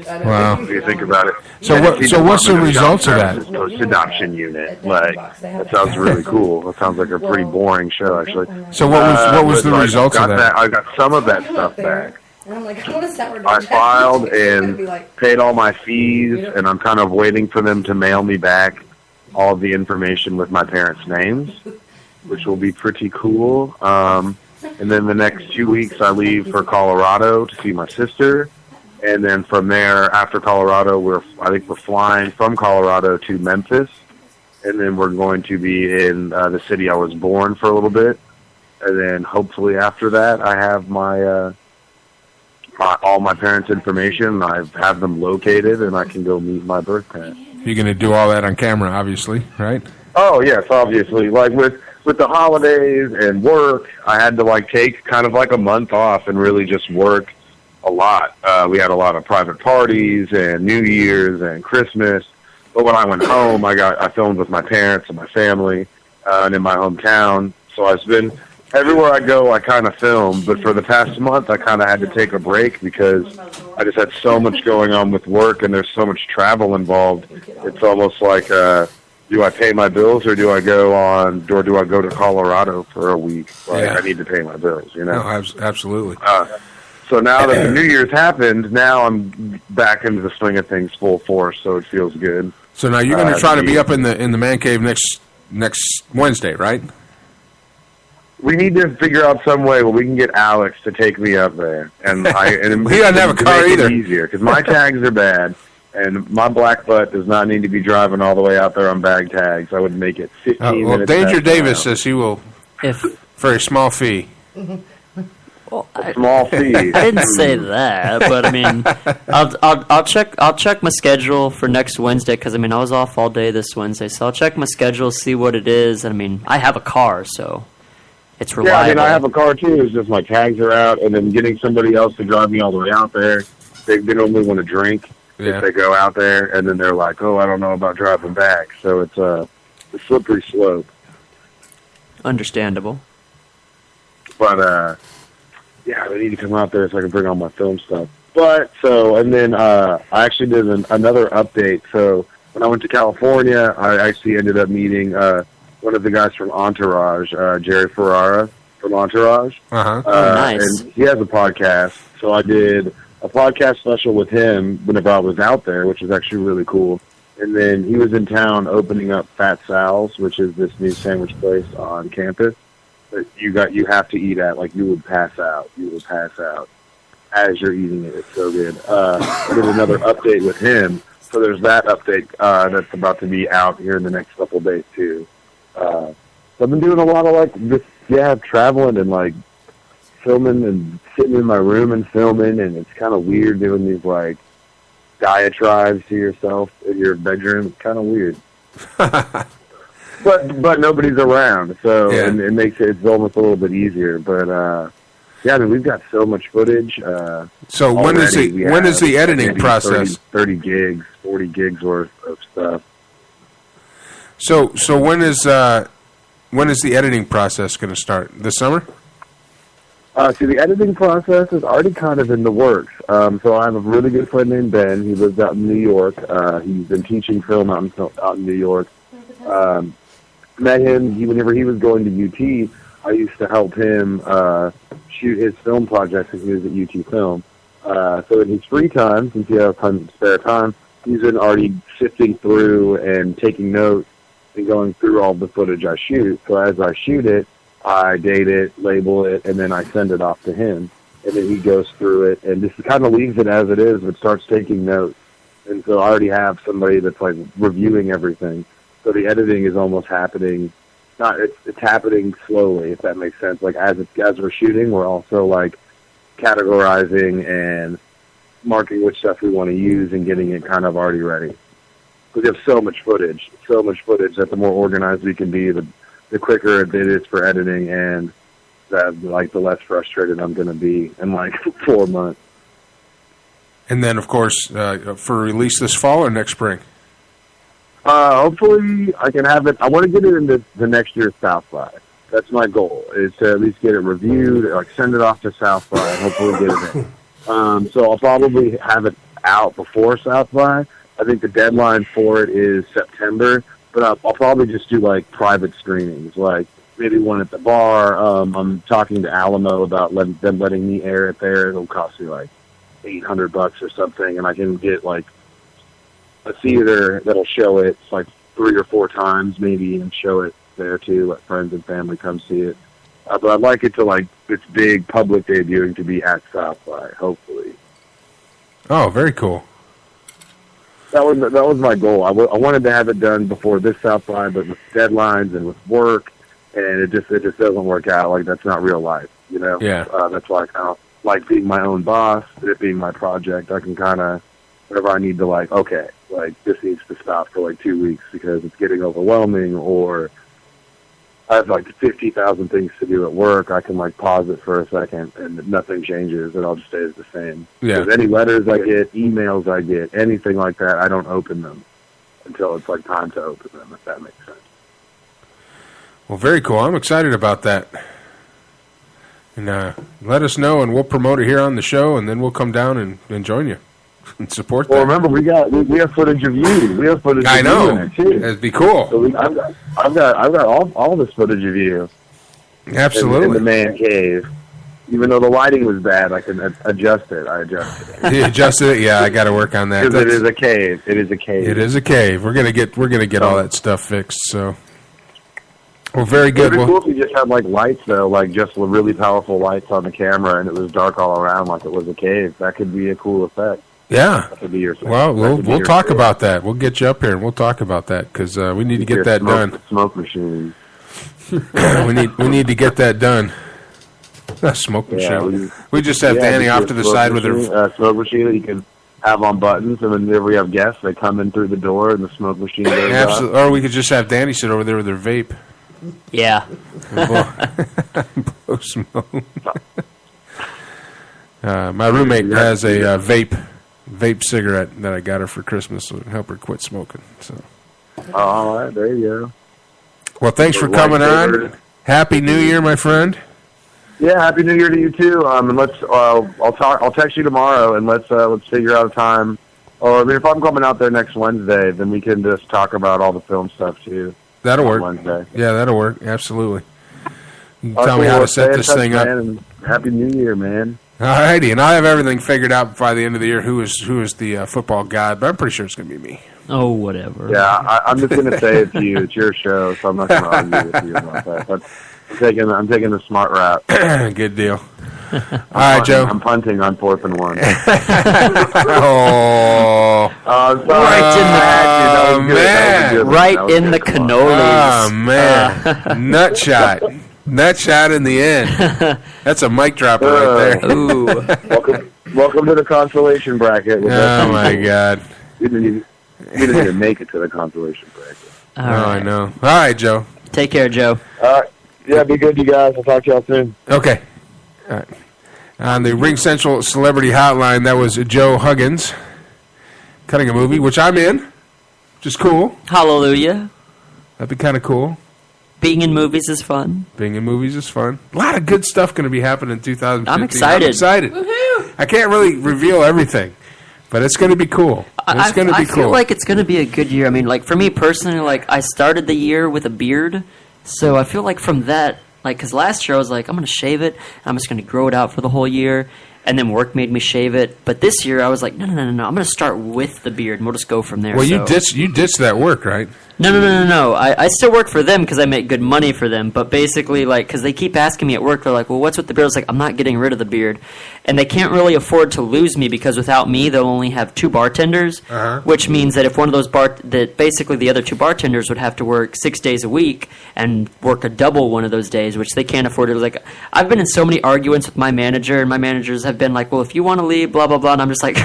Wow. If you think about it. So what's the results of that? Post-adoption unit. Like, that sounds really cool. That sounds like a pretty boring show, actually. So what was the results of that? I got some of that stuff back. And I'm like, I want a sourdough. I filed and paid all my fees, and I'm kind of waiting for them to mail me back all of the information with my parents' names, which will be pretty cool. And then the next 2 weeks, I leave for Colorado to see my sister. And then from there, after Colorado, I think we're flying from Colorado to Memphis. And then we're going to be in the city I was born for a little bit. And then hopefully after that, I have all my parents' information. I have them located, and I can go meet my birth parents. You're going to do all that on camera, obviously, right? Oh, yes, obviously. Like with the holidays and work, I had to take kind of like a month off and really just work a lot. We had a lot of private parties and New Year's and Christmas. But when I went home, I filmed with my parents and my family and in my hometown. So I've been everywhere I go, I kind of film. But for the past month, I kind of had to take a break because I just had so much going on with work and there's so much travel involved. It's almost like, do I pay my bills or do I go to Colorado for a week? I need to pay my bills, you know? No, absolutely. So now that the New Year's happened, now I'm back into the swing of things full force, so it feels good. So now you're going to try to be up in the man cave next Wednesday, right? We need to figure out some way where we can get Alex to take me up there, and he doesn't have a car either. Easier because my tags are bad, and my black butt does not need to be driving all the way out there on bag tags. I would make it 15 minutes. Danger Davis says he will, for a small fee. Well, small fee. I didn't say that, but I mean, I'll check my schedule for next Wednesday because I mean I was off all day this Wednesday, so I'll check my schedule, see what it is. And I mean, I have a car, so it's reliable. Yeah, I mean, I have a car too. It's just my tags are out, and then getting somebody else to drive me all the way out there. They normally want to drink if they go out there, and then they're like, "Oh, I don't know about driving back." So it's a slippery slope. Understandable. But yeah, they need to come out there so I can bring all my film stuff. And then I actually did another update. So when I went to California, I actually ended up meeting one of the guys from Entourage, Jerry Ferrara from Entourage. Nice. And he has a podcast. So I did a podcast special with him whenever I was out there, which was actually really cool. And then he was in town opening up Fat Sal's, which is this new sandwich place on campus. You have to eat at, like, you would pass out. You would pass out as you're eating it. It's so good. There's another update with him. So there's that update that's about to be out here in the next couple of days, too. So I've been doing a lot of, traveling and, filming and sitting in my room and filming, and it's kind of weird doing these, diatribes to yourself in your bedroom. It's kind of weird. But nobody's around, so and it makes it's almost a little bit easier. But I mean, we've got so much footage. So when is the editing process? 30 gigs, 40 gigs worth of stuff. So when is the editing process going to start? This summer? See, the editing process is already kind of in the works. So I have a really good friend named Ben. He lives out in New York. He's been teaching film out in New York. Met him whenever he was going to UT. I used to help him shoot his film projects because he was at UT Film. So in his free time, since he has tons of spare time, he's been already sifting through and taking notes and going through all the footage I shoot. So as I shoot it, I date it, label it, and then I send it off to him. And then he goes through it and just kind of leaves it as it is, but starts taking notes. And so I already have somebody that's reviewing everything. So the editing is almost happening. It's happening slowly, if that makes sense. As we're shooting, we're also categorizing and marking which stuff we want to use and getting it kind of already ready. Because we have so much footage that the more organized we can be, the quicker it is for editing, and the less frustrated I'm going to be in 4 months. And then, of course, for release this fall or next spring? Hopefully I can have it. I want to get it into the next year's South by. That's my goal, is to at least get it reviewed, send it off to South by, and hopefully get it in. So I'll probably have it out before South by. I think the deadline for it is September, but I'll probably just do like private screenings, like maybe one at the bar. I'm talking to Alamo about them letting me air it there. It'll cost me like $800 or something, and I can get like a theater that'll show it like 3 or 4 times maybe, and show it there too. Let friends and family come see it. But I'd like it to like its big public debuting to be at South by, hopefully. Oh, very cool. That was my goal. I wanted to have it done before this South by, but with deadlines and with work, and it just doesn't work out. Like, that's not real life, you know. Yeah. That's why I kind of like being my own boss. It being my project, I can kind of, whenever I need to, like, okay, like this needs to stop for like 2 weeks because it's getting overwhelming, or I have like 50,000 things to do at work. I can like pause it for a second and nothing changes. It all just stays the same. Yeah. Because any letters I get, emails I get, anything like that, I don't open them until it's like time to open them, if that makes sense. Well, very cool. I'm excited about that. And let us know, and we'll promote it here on the show, and then we'll come down and join you and support that. Well, remember, we have footage of you. We have footage I of know. you in it, too. That'd be cool. So I've got all this footage of you. Absolutely. In the man cave. Even though the lighting was bad, I can adjust it. I adjusted it. You adjusted it? Yeah, I got to work on that. Because it is a cave. It is a cave. It is a cave. We're gonna get all that stuff fixed. So, well, very good. It would be Well, cool if you just had like lights though, like just really powerful lights on the camera, and it was dark all around, like it was a cave. That could be a cool effect. yeah. That could be your. Well, we'll talk about that. We'll get you up here and we'll talk about that because we need to get that done. Smoke machine. we need to get that done. A smoke machine. Yeah, we just have Danny off to the side with her. Smoke machine that you can have on buttons, and whenever we have guests, they come in through the door, and the smoke machine goes Absolutely. Or we could just have Danny sit over there with her vape. Yeah. Blow smoke. My roommate has a vape cigarette that I got her for Christmas to help her quit smoking. So. All right, there you go. Well, thanks for coming on. Happy New Year, my friend. Yeah, Happy New Year to you too. And let's I'll text you tomorrow, and let's figure out a time. Or I mean, if I'm coming out there next Wednesday, then we can just talk about all the film stuff too. That'll work. Wednesday. Yeah, that'll work. Absolutely. You can Tell me how to set this thing up. Man, Happy New Year, man. Alrighty, and I have everything figured out by the end of the year. Who is the football god? But I'm pretty sure it's going to be me. Oh, whatever. Yeah, I'm just going to say it to you. It's your show, so I'm not going to argue with you about that. But I'm taking the smart route. Good deal. All right, Joe. I'm punting on 4th and 1. Right in the cannolis. Oh man, nut shot in the end. That's a mic dropper right there. Ooh. Welcome to the consolation bracket. Oh my God. You didn't even make it to the consolation bracket. All right. I know. All right, Joe. Take care, Joe. All right. Yeah, be good, you guys. I'll talk to y'all soon. Okay. All right. On the Ring Central Celebrity Hotline, that was Joe Huggins cutting a movie, which I'm in, which is cool. Hallelujah. That'd be kind of cool. Being in movies is fun. Being in movies is fun. A lot of good stuff going to be happening in 2015. I'm excited. Woohoo! I can't really reveal everything, but it's going to be cool. It's going to be cool. I feel like it's going to be a good year. I mean, like, for me personally, like, I started the year with a beard, so I feel like from that, like, because last year I was like, I'm going to shave it, and I'm just going to grow it out for the whole year, and then work made me shave it. But this year I was like, no, I'm going to start with the beard, and we'll just go from there. Well, so. you ditched that work, right? No. I still work for them because I make good money for them. But basically, like, because they keep asking me at work, they're like, well, what's with the beard? I was like, I'm not getting rid of the beard. And they can't really afford to lose me because without me, they'll only have 2 bartenders, which means that if one of those that basically the other 2 bartenders would have to work 6 days a week and work a double one of those days, which they can't afford. It was like, I've been in so many arguments with my manager, and my managers have been like, well, if you want to leave, blah, blah, blah. And I'm just like,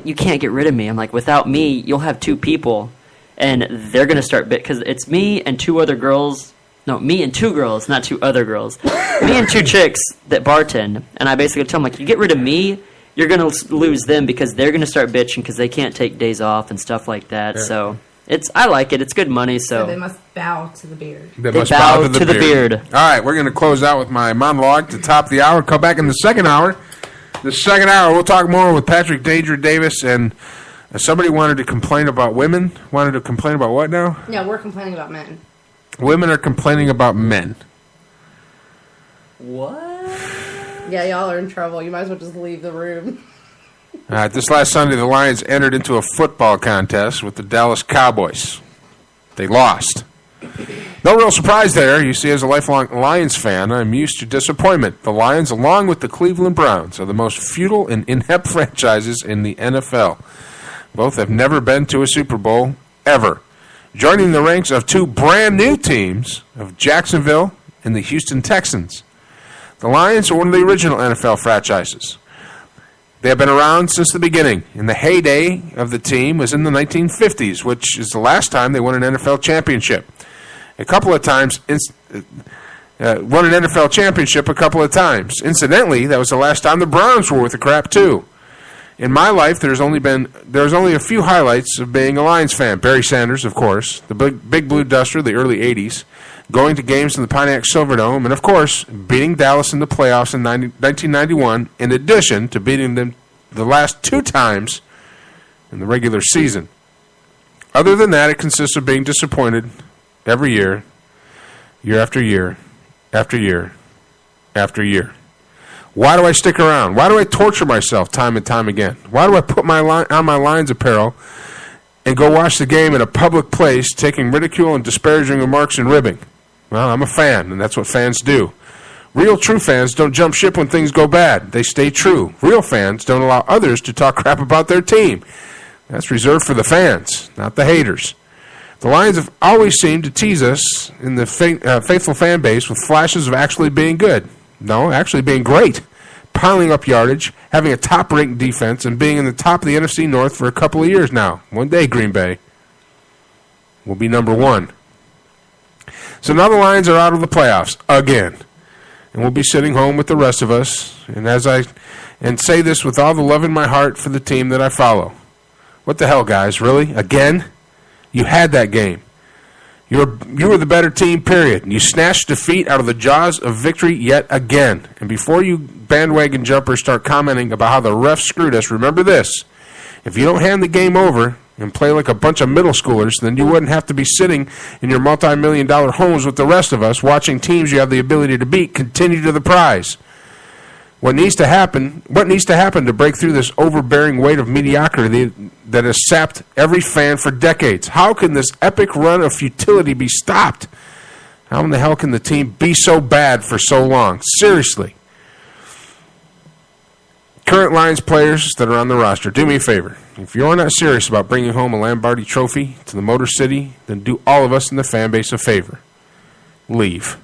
you can't get rid of me. I'm like, without me, you'll have 2 people. And they're going to start because it's me and 2 other girls. No, me and 2 girls, not 2 other girls. Me and 2 chicks that bartend. And I basically tell them, like, you get rid of me, you're going to lose them because they're going to start bitching because they can't take days off and stuff like that. Yeah. So I like it. It's good money. So they must bow to the beard. They must bow to the beard. All right, we're going to close out with my monologue to top the hour. Come back in the second hour. The second hour, we'll talk more with Patrick Danger Davis, and somebody wanted to complain about women. Wanted to complain about what now? Yeah, we're complaining about men. Women are complaining about men. What? Yeah, y'all are in trouble. You might as well just leave the room. This last Sunday, the Lions entered into a football contest with the Dallas Cowboys. They lost. No real surprise there. You see, as a lifelong Lions fan, I'm used to disappointment. The Lions, along with the Cleveland Browns, are the most futile and inept franchises in the NFL. Both have never been to a Super Bowl, ever. Joining the ranks of two brand new teams of Jacksonville and the Houston Texans. The Lions are one of the original NFL franchises. They have been around since the beginning, and the heyday of the team was in the 1950s, which is the last time they won an NFL championship. A couple of times, won an NFL championship a couple of times. Incidentally, that was the last time the Browns were worth a crap, too. In my life, there's only a few highlights of being a Lions fan. Barry Sanders, of course, the big blue duster, the early 80s, going to games in the Pontiac Silverdome, and, of course, beating Dallas in the playoffs in 1991, in addition to beating them the last two times in the regular season. Other than that, it consists of being disappointed every year, year after year, after year, after year. Why do I stick around? Why do I torture myself time and time again? Why do I put on my Lions apparel and go watch the game in a public place, taking ridicule and disparaging remarks and ribbing? Well, I'm a fan, and that's what fans do. Real true fans don't jump ship when things go bad. They stay true. Real fans don't allow others to talk crap about their team. That's reserved for the fans, not the haters. The Lions have always seemed to tease us in the faithful fan base with flashes of actually being good. No, actually being great. Piling up yardage, having a top-ranked defense, and being in the top of the NFC North for a couple of years now. One day, Green Bay will be number one. So now the Lions are out of the playoffs again. And we'll be sitting home with the rest of us. And say this with all the love in my heart for the team that I follow. What the hell, guys? Really? Again? You had that game. You were the better team, period. You snatched defeat out of the jaws of victory yet again. And before you bandwagon jumpers start commenting about how the refs screwed us, remember this. If you don't hand the game over and play like a bunch of middle schoolers, then you wouldn't have to be sitting in your multi-million-dollar homes with the rest of us watching teams you have the ability to beat continue to the prize. What needs to happen to break through this overbearing weight of mediocrity that has sapped every fan for decades? How can this epic run of futility be stopped? How in the hell can the team be so bad for so long? Seriously. Current Lions players that are on the roster, do me a favor. If you're not serious about bringing home a Lombardi trophy to the Motor City, then do all of us in the fan base a favor. Leave.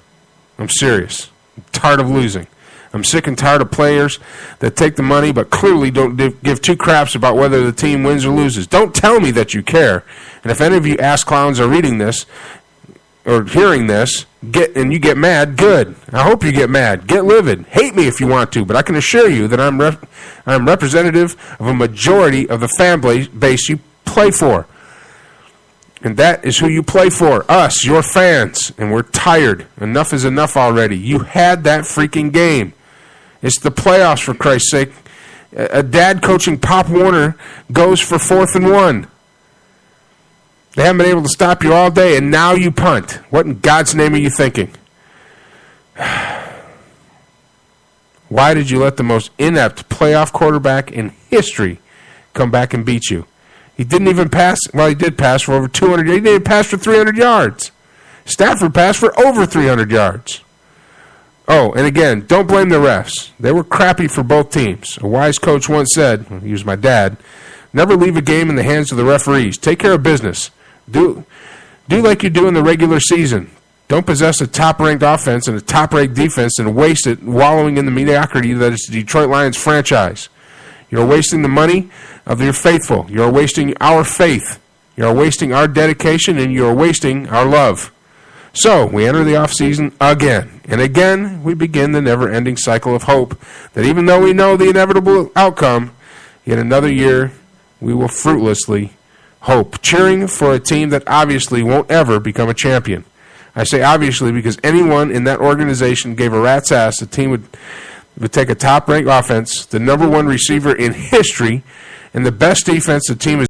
I'm serious. I'm tired of losing. I'm sick and tired of players that take the money but clearly don't give two craps about whether the team wins or loses. Don't tell me that you care. And if any of you ass clowns are reading this or hearing this, and you get mad, good. I hope you get mad. Get livid. Hate me if you want to, but I can assure you that I'm representative of a majority of the fan base you play for. And that is who you play for, us, your fans. And we're tired. Enough is enough already. You had that freaking game. It's the playoffs, for Christ's sake. A dad coaching Pop Warner goes for 4th and 1. They haven't been able to stop you all day, and now you punt. What in God's name are you thinking? Why did you let the most inept playoff quarterback in history come back and beat you? He didn't even pass. Well, he did pass for over 200. He didn't even pass for 300 yards. Stafford passed for over 300 yards. Oh, and again, don't blame the refs. They were crappy for both teams. A wise coach once said, he was my dad, never leave a game in the hands of the referees. Take care of business. Do like you do in the regular season. Don't possess a top-ranked offense and a top-ranked defense and waste it wallowing in the mediocrity that is the Detroit Lions franchise. You're wasting the money of your faithful. You're wasting our faith. You're wasting our dedication, and you're wasting our love. So, we enter the offseason again. And again, we begin the never-ending cycle of hope that even though we know the inevitable outcome, yet another year we will fruitlessly hope, cheering for a team that obviously won't ever become a champion. I say obviously because anyone in that organization gave a rat's ass the team It would take a top-ranked offense, the number one receiver in history, and the best defense the team has